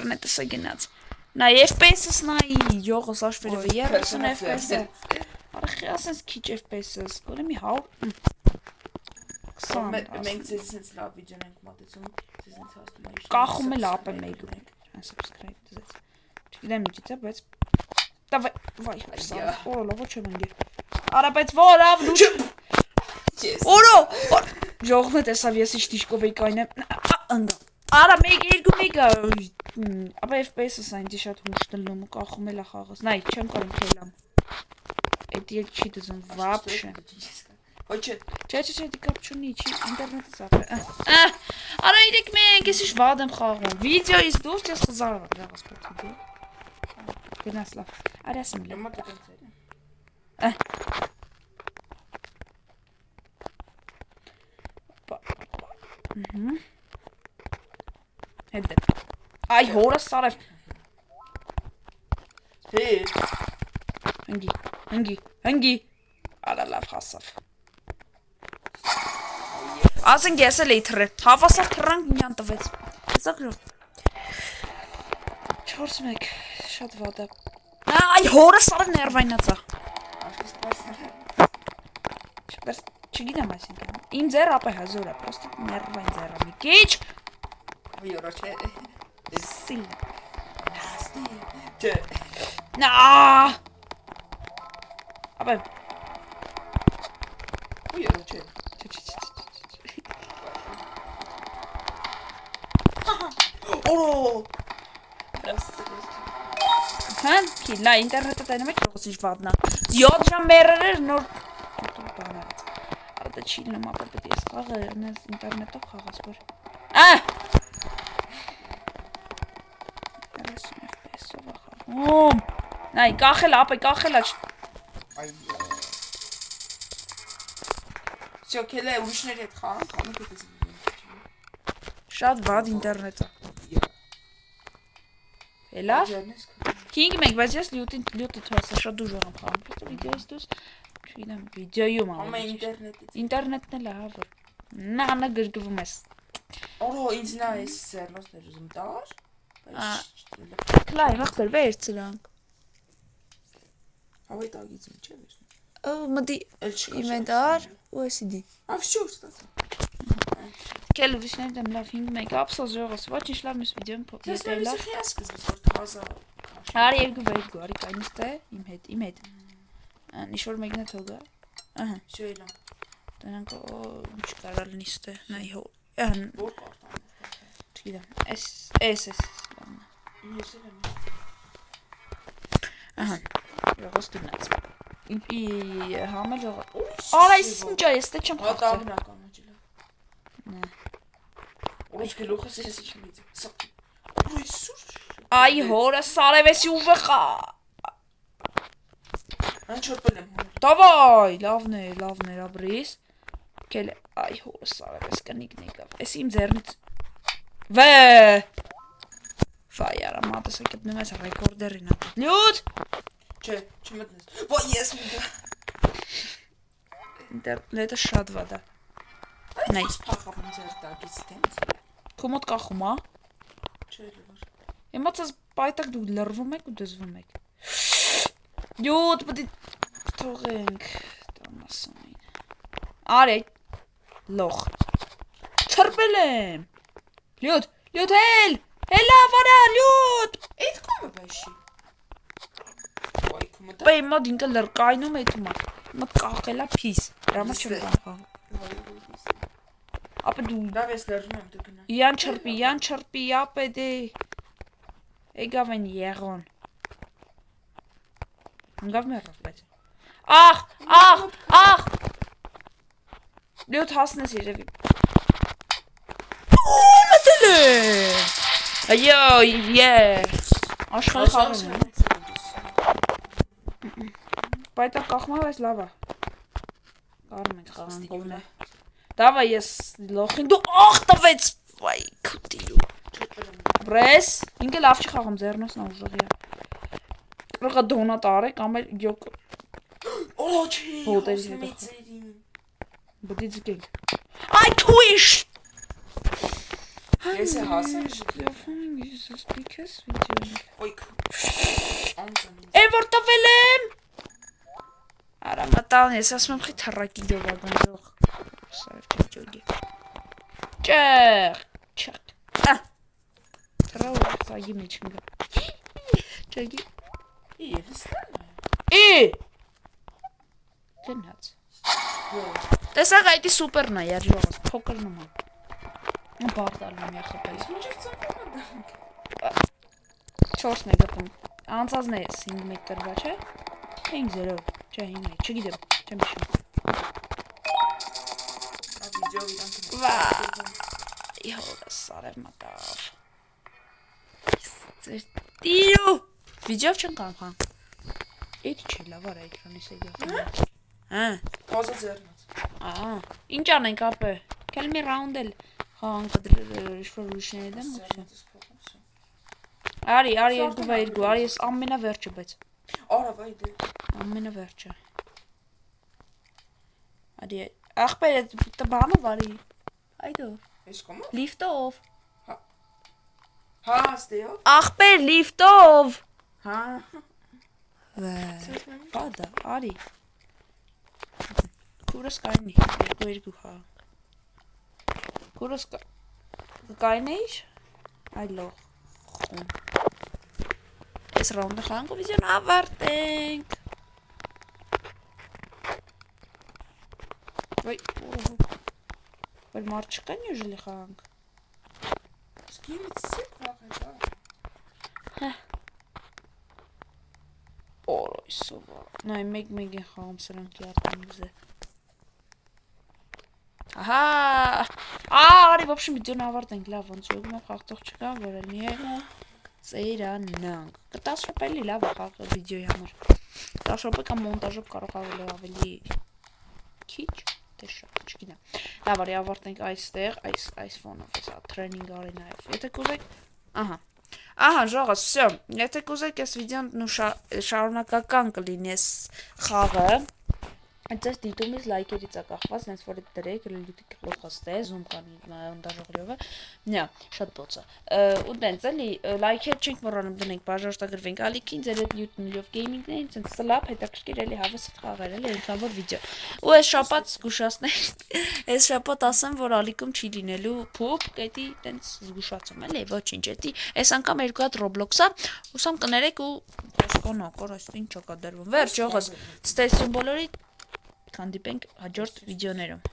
ինտերնետս է գնաց։ Նա FPS-ս նայի, յողս աշվերևը 30 FPS-ը։ Արախի ասենց քիչ FPS-ս, գոլե մի 100 Մենք ձեզ սենց լավ վիդեոն ենք մատեցում, ձեզ սենց հաստում է կախում էլ ապը մեկ subscribe դզեց։ Չգիտեմ ինչից է, բայց վայ, օրո ոչ եմ ընգե։ Արա, բայց որավ լուչ։ Օրո, ժողովն է տեսավ ես ինչ դիշկով էի կայնեմ, ընգա։ Արա, մեկ, երկու, մեկը, ապա FPS-ս այն դի շատ հուշ տնլում ու կախում էլ է խաղս, նայ, չեմ կարում կելամ։ Էդ եկ չի դզում, վապշը։ Ոչ է։ Չէ, դի կապ չունի, չի, ինտերնետից ապը։ Արա, իրեք մենք, ես ինչ վադ եմ խաղում, վիդեոից դուրս ես խզարվա, լավս պոտի դի։ Գնաս լավ, արյաս եմ լավ։ Եմա կտենց էլ։ Հետ դեպ։ Այ հորս սարև։ Հետ։ Հնգի։ Արա լավ հասավ։ Ասենք ես էլ էի թրել, հավասար թրանք մյան տվեց։ Հեսակ ժով։ 4-1, շատ վադա։ Այ հորս սարև ներվայնացա։ Չգիտեմ այսինքն։ Իմ ձեռը ապա հազոր է, պրոստը ներվային ձեռը մի քիչ։ Ոյ առաջ է։ Սի։ Աստի։ Չէ։ Նա։ Ապա Ոյ առաջ է։ Օ։ Հա՞, քիլա ինտերնետը տենում եք ռոսիչ վատնա։ 7 ժամ մերեր նոր բանած։ Արտա չի նոմա պետք է խաղը նես ինտերնետով խաղաս որ։ Ա։ 30 FPS-ով խաղում։ Նայ, կախել ապա, կախելա։ Այ։ Всё, քելե ուրիշների հետ խաղանք, խաղանք դες։ Շատ վատ ինտերնետ է։ Էլա։ 5 մենք, բայց ես լյութը թվացա, շատ դժվար եմ խաղում։ Просто վիդեոից դուրս չգիտեմ, վիդեոյում Ամա ամեն ինտերնետից։ ինտերնետն էլ է, հա որ։ Նա գրգվում ես։ Օ, ինձ նա էս սերնոսներ ուզում տար։ Քլայ, վախտեր վերցրանք։ Հավայ տագից ինչ է վերցնում։ Օ, մտի Էլ չկա։ ինվենտար ու էսիդի։ А всё, кстати. Կել ուրիշներ դեմ լավ 5 մեկ ապսոս ժողոս, ոչինչ լավ մյուս վիդեոն Ես փոքր ես սկզբից որ թազա։ Արի երկու արի կայնիստ է իմ հետ։ Ինչ որ մեկն է թողա։ Ահա, Всё իլա։ դրանք ինչ կարա լինի ստե, նայ հո։ Որ կարտան։ Չգիտեմ, էս։ Ես էլ եմ։ Ահա, ժողոս դնաց։ Ի համել ժողոս։ Արա ինչ է, ստե չեմ խաղացել։ Հատաբնական աճելա։ Նե։ Ուրիշ գլուխս ես չմիծ։ Այսուր։ Այ հորը սարևեսի ուժղա։ Այն չորպել եմ։ Դավայ, լավն է, ապրիս։ Կել այ հորը սարևես կնիկն եկավ։ Էս իմ ձեռնից։ Վե։ Ֆայարա մատս գտնում ես ռեկորդերին։ Լյուտ։ Չէ, չմտնես։ Ոյ ես միտա։ Ինտերնետը շատ վատ է։ Նայ, Փախավ ձեր տակից դեմ։ քո մոտ կախում է։ Չէ, լավ։ Իմացած պայտակ դու լրվում եք ու դզվում եք։ Լյուտ, պետք է թողենք տամասային։ Արի, լոխ։ Չրպել եմ։ Լյուտ, հելա վարա, լյուտ։ Այդ կոմը բաշի։ Ոյ կոմը դա։ Բա իմ մոտ ինքը լրկայնում է թումա։ Մոտ կախելա փիս։ Դրա մոտ չեմ կարող։ Ապա դու Լավ ես լրվում եմ դու գնա։ Յան չրպի, ապա դե։ Եկավ են եղոն։ Հանգավ մեռավ բայց։ Ախ։ Լյուտ հասնես երևի։ Մտել եմ։ Այո, Աշխարհ խաղում եմ։ Պայտակ կախմա, բայց լավ է։ Կարում ենք խաղան կողմը։ Դավա ես լոխին դու տվեց։ Վայ, քուտիլու։ Բրես, ինքը լավ չի խաղում, ձեռնոսն ուժղի է։ Ռոկա դոնատ արեք, կամ էլ յոկ։ Օ, չի։ Հոտելի հետ է։ Ծերին։ Բդի ձգենք։ Այ թույշ։ Ես է հասել։ Jesus, because video։ Ոյ։ Անցան։ Է որ տվել եմ։ Արա մտան, ես ասում եմ խի թռակի դովա գնող։ Սարը չջոգի։ Չեք։ Թռավ սագի մեջ ընկա։ Չգի։ Ես։ Գնաց։ Տեսակ այդի սուպերն է, երջողս, փոքր նման։ Բարտալում եմ երխապայից։ Ինչ է ծափում։ 4-ն է գտում։ Անցածն է 5 մեկ տրվա, չէ։ 5-0, չէ 5 մեկ, չգիտեմ, չեմ հիշում։ Վիդեո իրանք։ Վա։ Իհորը սարև մտավ։ Տիրո։ Վիդեո չեն կանխան։ Էդ չէ, լավ արա էկրանից է եղել։ Հա։ Թազա ձեռնած։ Ինչ անենք ապե։ Կել մի ռաունդ էլ խաղանք ինչ-որ ուրիշների դեմ ու։ Արի 2-2, արի ես ամենավերջը, բայց։ Արա վայ դե։ Ամենավերջը։ Արի ախպեր այդ բանով արի։ Այդո։ Ես կոմա։ Լիֆտով։ Հա, ստեյո։ Ախպեր լիֆտով։ Հա։ Բադա, արի։ Կուրս կայնի, երկու խաղ։ Կուրս կայնեիր, այլող խում։ Այս ռաունդը խաղանք ու վիդեոն ավարտենք։ Վայ, բայց մարդ չկան ուժելի խաղանք։ Սկինից սիք վաղեց, Օրոյ սովա։ Նայ մեկ են խաղում սրանք յարտան գզե։ Ահա, արի ոբշեմ վիդեոն ավարտենք, լավ, ոնց ոգում եմ խաղթող չկա, որ էլ մի է ծերանանք։ 10 րոպե էլի լավ է խաղ վիդեոյի համար։ 10 րոպե կամ մոնտաժով կարող ավելի քիչ, թե շատ, չգիտեմ։ Լավ, արի ավարտենք այստեղ, այս ֆոնով, հեսա տրեյնինգ արի նաև։ Եթե կուզեք, ահա, ժողոց, всё, եթե կուզեք այս վիդեոն շարունակական կլինի այս խաղը, Ձեր դիտումից լայքերից է կախված, նենց որ դրեք, լույթի կլոխաստե, զում կանի մոնտաժողրյովը, նյա, շատ բոց է, ու դենց էլի, լայքեր չենք մոռանում դնենք, բաժարտագրվենք ալիքին, ձեր հետ նյութնիլով գեյմինգներին, ցենց սլապ, հետաքրքիր էլի հավես հետ խաղեր էլի, այնքան որ վիդեո, ու այս շապատ զգուշացնենք, այս շապատ ասեմ, որ ալիքում չի լինելու փուփ, կետի տենց զգուշացում էլի, ոչինչ, էտի, այս անգամ երկու հատ Roblox-ա, ուսամ կներեք ու հասկանաք, որ այս ինչ է կատարվում, վերջ, ողս, ստեսյուն բոլորի Հանդիպենք հաջորդ վիդեոներում։